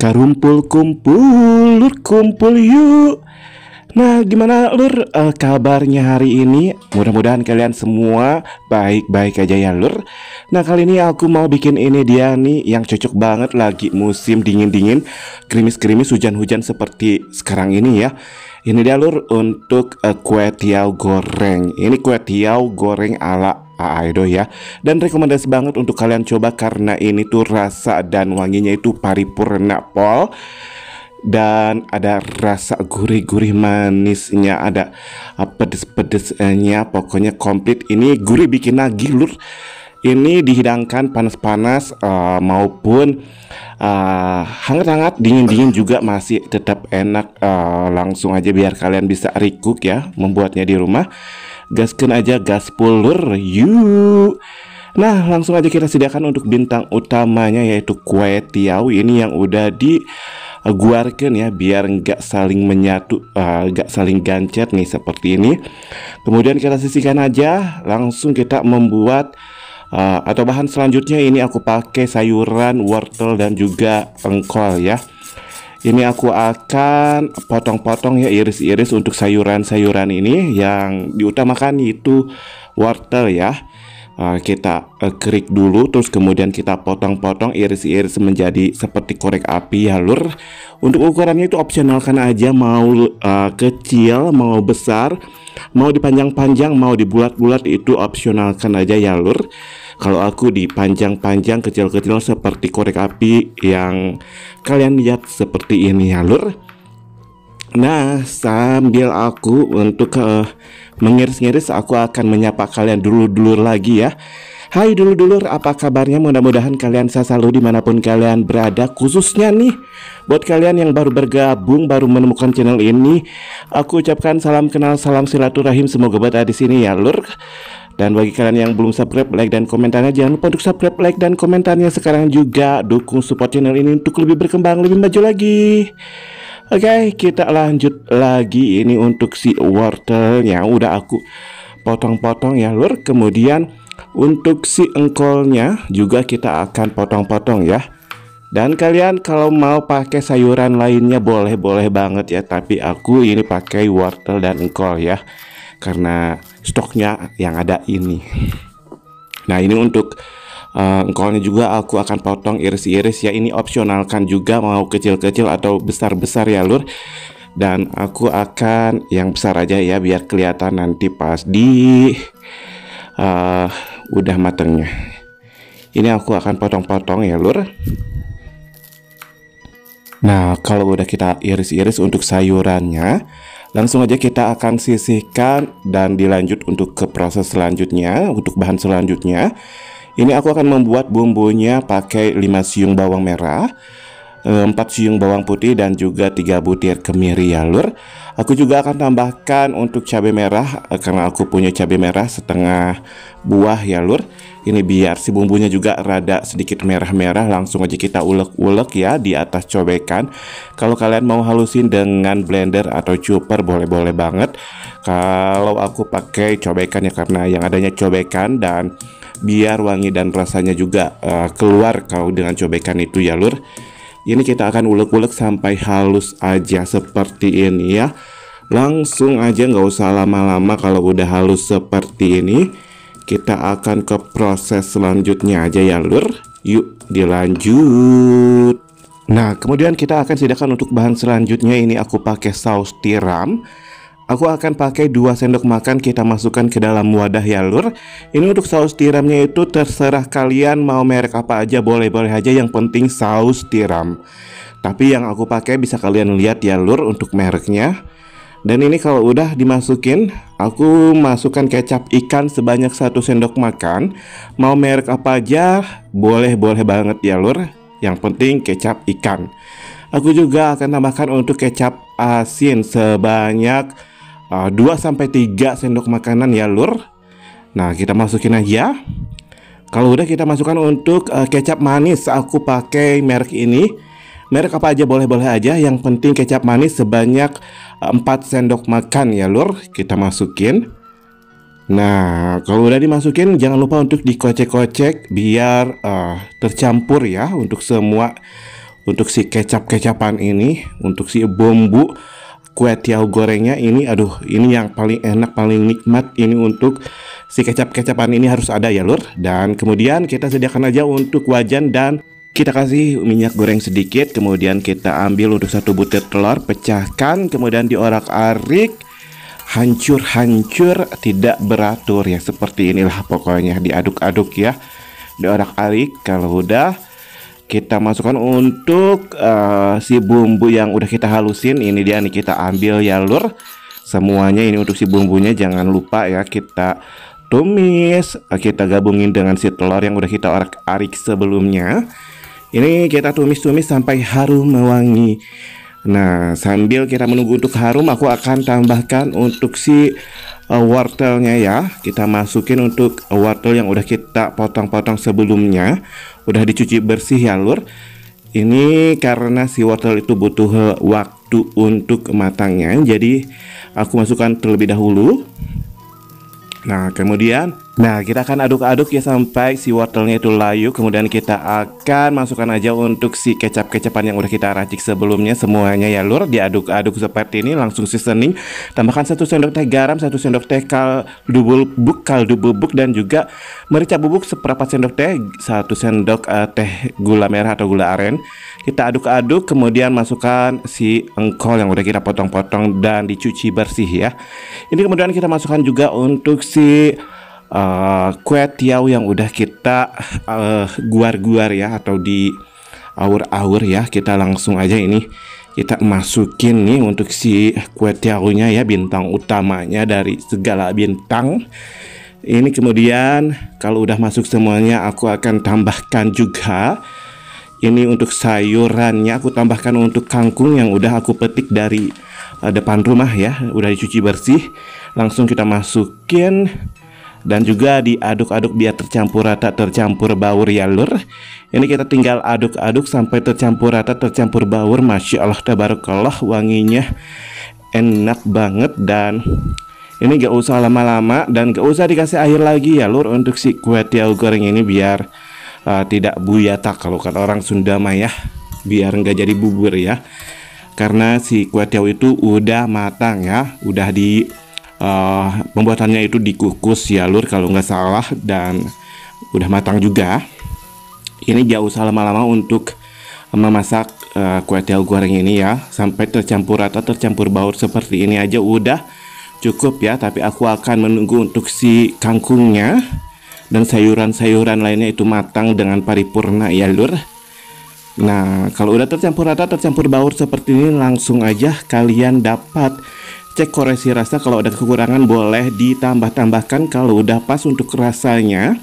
Karumpul kumpul, lur kumpul yuk. Nah, gimana lur kabarnya hari ini? Mudah-mudahan kalian semua baik-baik aja ya lur. Nah, kali ini aku mau bikin ini dia nih yang cocok banget lagi musim dingin-dingin, gerimis-gerimis, hujan-hujan seperti sekarang ini ya. Ini dia lur untuk kue tiaw goreng. Ini kue tiaw goreng ala Aedo ya. Dan rekomendasi banget untuk kalian coba karena ini tuh rasa dan wanginya itu paripurna pol. Dan ada rasa gurih-gurih manisnya, ada pedes-pedesnya, pokoknya komplit. Ini gurih bikin nagih lur. Ini dihidangkan panas-panas maupun hangat-hangat, dingin-dingin juga masih tetap enak. Langsung aja biar kalian bisa recook ya membuatnya di rumah. Gaskeun aja gaspol lur yuk. Nah, langsung aja kita sediakan untuk bintang utamanya yaitu kue tiaw ini yang udah diguarkan ya biar nggak saling menyatu, nggak saling gancet nih seperti ini. Kemudian kita sisihkan aja, langsung kita membuat atau bahan selanjutnya. Ini aku pakai sayuran, wortel dan juga engkol ya. Ini aku akan potong-potong ya, iris-iris untuk sayuran-sayuran ini. Yang diutamakan itu wortel ya. Kita kerik dulu, terus kemudian kita potong-potong, iris-iris menjadi seperti korek api ya lur. Untuk ukurannya itu opsionalkan aja, mau kecil, mau besar, mau dipanjang-panjang, mau dibulat-bulat, itu opsionalkan aja ya lur. Kalau aku dipanjang-panjang, kecil-kecil seperti korek api yang kalian lihat seperti ini ya lur. Nah, sambil aku untuk mengiris-ngiris, aku akan menyapa kalian dulur-dulur lagi ya. Hai dulur-dulur, apa kabarnya? Mudah-mudahan kalian sehat selalu dimanapun kalian berada. Khususnya nih buat kalian yang baru bergabung, baru menemukan channel ini, aku ucapkan salam kenal, salam silaturahim, semoga berada di sini ya lur. Dan bagi kalian yang belum subscribe, like dan komentarnya, jangan lupa untuk subscribe, like dan komentarnya sekarang juga. Dukung support channel ini untuk lebih berkembang, lebih maju lagi. Oke, kita lanjut lagi. Ini untuk si wortelnya udah aku potong-potong ya lur. Kemudian untuk si engkolnya juga kita akan potong-potong ya. Dan kalian kalau mau pakai sayuran lainnya boleh-boleh banget ya. Tapi aku ini pakai wortel dan engkol ya, karena stoknya yang ada ini. Nah, ini untuk engkolnya juga aku akan potong iris-iris ya. Ini opsionalkan juga, mau kecil-kecil atau besar-besar ya lur. Dan aku akan yang besar aja ya biar kelihatan nanti pas di udah matangnya. Ini aku akan potong-potong ya lur. Nah, kalau udah kita iris-iris untuk sayurannya, langsung aja kita akan sisihkan dan dilanjut untuk ke proses selanjutnya. Untuk bahan selanjutnya, ini aku akan membuat bumbunya pakai 5 siung bawang merah, 4 siung bawang putih dan juga 3 butir kemiri ya lur. Aku juga akan tambahkan untuk cabai merah karena aku punya cabai merah setengah buah ya lur. Ini biar si bumbunya juga rada sedikit merah-merah. Langsung aja kita ulek-ulek ya di atas cobekan. Kalau kalian mau halusin dengan blender atau chopper boleh-boleh banget. Kalau aku pakai cobekan ya karena yang adanya cobekan, dan biar wangi dan rasanya juga keluar kalau dengan cobekan itu ya lur. Ini kita akan ulek-ulek sampai halus aja seperti ini ya. Langsung aja, nggak usah lama-lama. Kalau udah halus seperti ini, kita akan ke proses selanjutnya aja ya lur. Yuk dilanjut. Nah, kemudian kita akan sediakan untuk bahan selanjutnya. Ini aku pakai saus tiram. Aku akan pakai 2 sendok makan, kita masukkan ke dalam wadah ya lur. Ini untuk saus tiramnya itu terserah kalian mau merek apa aja, boleh-boleh aja, yang penting saus tiram. Tapi yang aku pakai bisa kalian lihat ya lur untuk mereknya. Dan ini kalau udah dimasukin, aku masukkan kecap ikan sebanyak 1 sendok makan. Mau merek apa aja boleh-boleh banget ya lur, yang penting kecap ikan. Aku juga akan tambahkan untuk kecap asin sebanyak 2-3 sendok makanan ya lur. Nah, kita masukin aja. Kalau udah kita masukkan untuk kecap manis. Aku pakai merek ini. Merek apa aja boleh-boleh aja, yang penting kecap manis sebanyak 4 sendok makan ya lur. Kita masukin. Nah, kalau udah dimasukin jangan lupa untuk dikocek-kocek biar tercampur ya untuk semua untuk si kecap-kecapan ini, untuk si bumbu kue tiaw gorengnya ini, aduh, ini yang paling enak, paling nikmat ini untuk si kecap-kecapan ini harus ada ya lur. Dan kemudian kita sediakan aja untuk wajan dan kita kasih minyak goreng sedikit. Kemudian kita ambil untuk 1 butir telur, pecahkan, kemudian diorak-arik hancur-hancur, tidak beratur ya, seperti inilah pokoknya, diaduk-aduk ya, diorak-arik. Kalau udah, kita masukkan untuk si bumbu yang udah kita halusin. Ini dia nih, kita ambil ya lur semuanya. Ini untuk si bumbunya, jangan lupa ya, kita tumis, kita gabungin dengan si telur yang udah kita orak-arik sebelumnya. Ini kita tumis-tumis sampai harum mewangi. Nah, sambil kita menunggu untuk harum, aku akan tambahkan untuk si wortelnya ya. Kita masukin untuk wortel yang udah kita potong-potong sebelumnya, udah dicuci bersih ya lur. Ini karena si wortel itu butuh waktu untuk matangnya, jadi aku masukkan terlebih dahulu. Nah, kemudian kita akan aduk-aduk ya sampai si wortelnya itu layu. Kemudian kita akan masukkan aja untuk si kecap-kecapan yang udah kita racik sebelumnya semuanya ya lur. Diaduk-aduk seperti ini, langsung seasoning. Tambahkan 1 sendok teh garam, 1 sendok teh kaldu bubuk dan juga merica bubuk seperempat sendok teh, 1 sendok teh gula merah atau gula aren. Kita aduk-aduk, kemudian masukkan si engkol yang udah kita potong-potong dan dicuci bersih ya. Ini kemudian kita masukkan juga untuk si kue tiaw yang udah kita guar-guar ya, atau di awur-awur ya. Kita langsung aja ini kita masukin nih untuk si kue tiawnya ya, bintang utamanya dari segala bintang. Ini kemudian kalau udah masuk semuanya, aku akan tambahkan juga ini untuk sayurannya. Aku tambahkan untuk kangkung yang udah aku petik dari depan rumah ya, udah dicuci bersih. Langsung kita masukin dan juga diaduk-aduk biar tercampur rata, tercampur baur ya lur. Ini kita tinggal aduk-aduk sampai tercampur rata, tercampur baur. Masya Allah, tabarakallah, wanginya enak banget. Dan ini gak usah lama-lama dan gak usah dikasih air lagi ya lur untuk si kue tiaw goreng ini, biar tidak buyatak kalau kan orang Sunda mah ya, biar nggak jadi bubur ya. Karena si kue tiaw itu udah matang ya, udah di pembuatannya itu dikukus ya lur kalau nggak salah, dan udah matang juga. Ini gak usah lama-lama untuk memasak kue tiaw goreng ini ya, sampai tercampur rata, tercampur baur seperti ini aja udah cukup ya. Tapi aku akan menunggu untuk si kangkungnya dan sayuran-sayuran lainnya itu matang dengan paripurna ya lur. Nah, kalau udah tercampur rata, tercampur baur seperti ini, langsung aja kalian dapat cek koreksi rasa. Kalau ada kekurangan boleh ditambah-tambahkan. Kalau udah pas untuk rasanya,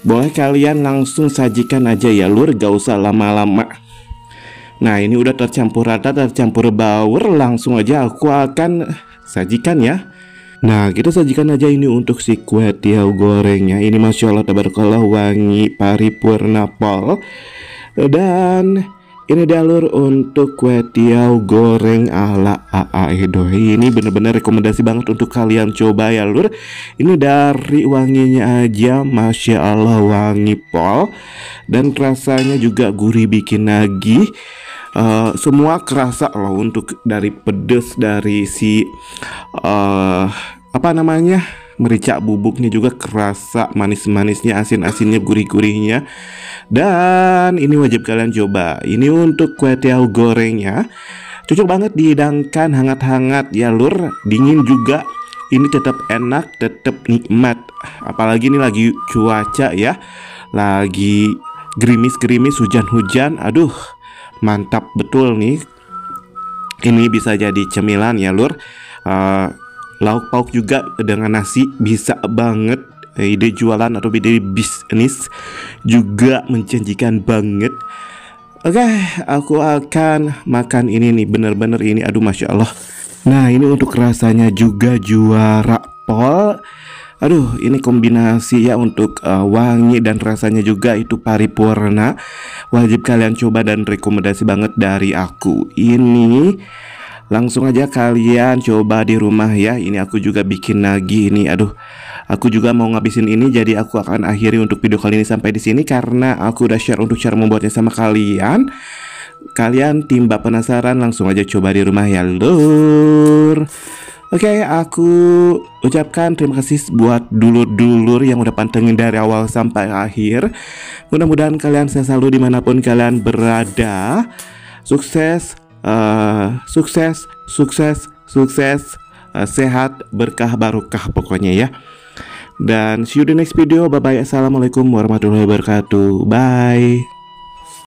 boleh kalian langsung sajikan aja ya lur, gak usah lama-lama. Nah, ini udah tercampur rata, tercampur baur, langsung aja aku akan sajikan ya. Nah, kita sajikan aja ini untuk si kue tiaw gorengnya. Ini Masya Allah, tabarakallah, wangi paripurna pol. Dan ini jalur untuk kue tiaw goreng ala AA Edoy. Ini bener-bener rekomendasi banget untuk kalian coba ya lur. Ini dari wanginya aja Masya Allah, wangi pol. Dan rasanya juga gurih, bikin nagih. Semua kerasa loh, untuk dari pedes, dari si apa namanya, merica bubuknya juga kerasa, manis-manisnya, asin-asinnya, gurih-gurihnya. Dan ini wajib kalian coba. Ini untuk kue tiaw gorengnya cocok banget dihidangkan hangat-hangat ya lur. Dingin juga ini tetap enak, tetap nikmat. Apalagi ini lagi cuaca ya, lagi gerimis-gerimis, hujan-hujan. Aduh, mantap betul nih. Ini bisa jadi cemilan ya lur. Lauk pauk juga dengan nasi bisa banget. Ide jualan atau ide bisnis juga menjanjikan banget. Oke, aku akan makan ini nih, bener-bener ini, aduh Masya Allah. Nah, ini untuk rasanya juga juara pol. Aduh, ini kombinasi ya untuk wangi dan rasanya juga itu paripurna. Wajib kalian coba dan rekomendasi banget dari aku. Ini langsung aja kalian coba di rumah ya. Ini aku juga bikin lagi ini. Aduh, aku juga mau ngabisin ini, jadi aku akan akhiri untuk video kali ini sampai di sini karena aku udah share untuk cara membuatnya sama kalian. Kalian timba penasaran, langsung aja coba di rumah ya lur. Oke, aku ucapkan terima kasih buat dulur-dulur yang udah pantengin dari awal sampai akhir. Mudah-mudahan kalian selalu dimanapun kalian berada. Sukses, sukses, sukses, sukses, sehat, berkah, barokah pokoknya ya. Dan see you di next video. Bye-bye. Assalamualaikum warahmatullahi wabarakatuh. Bye.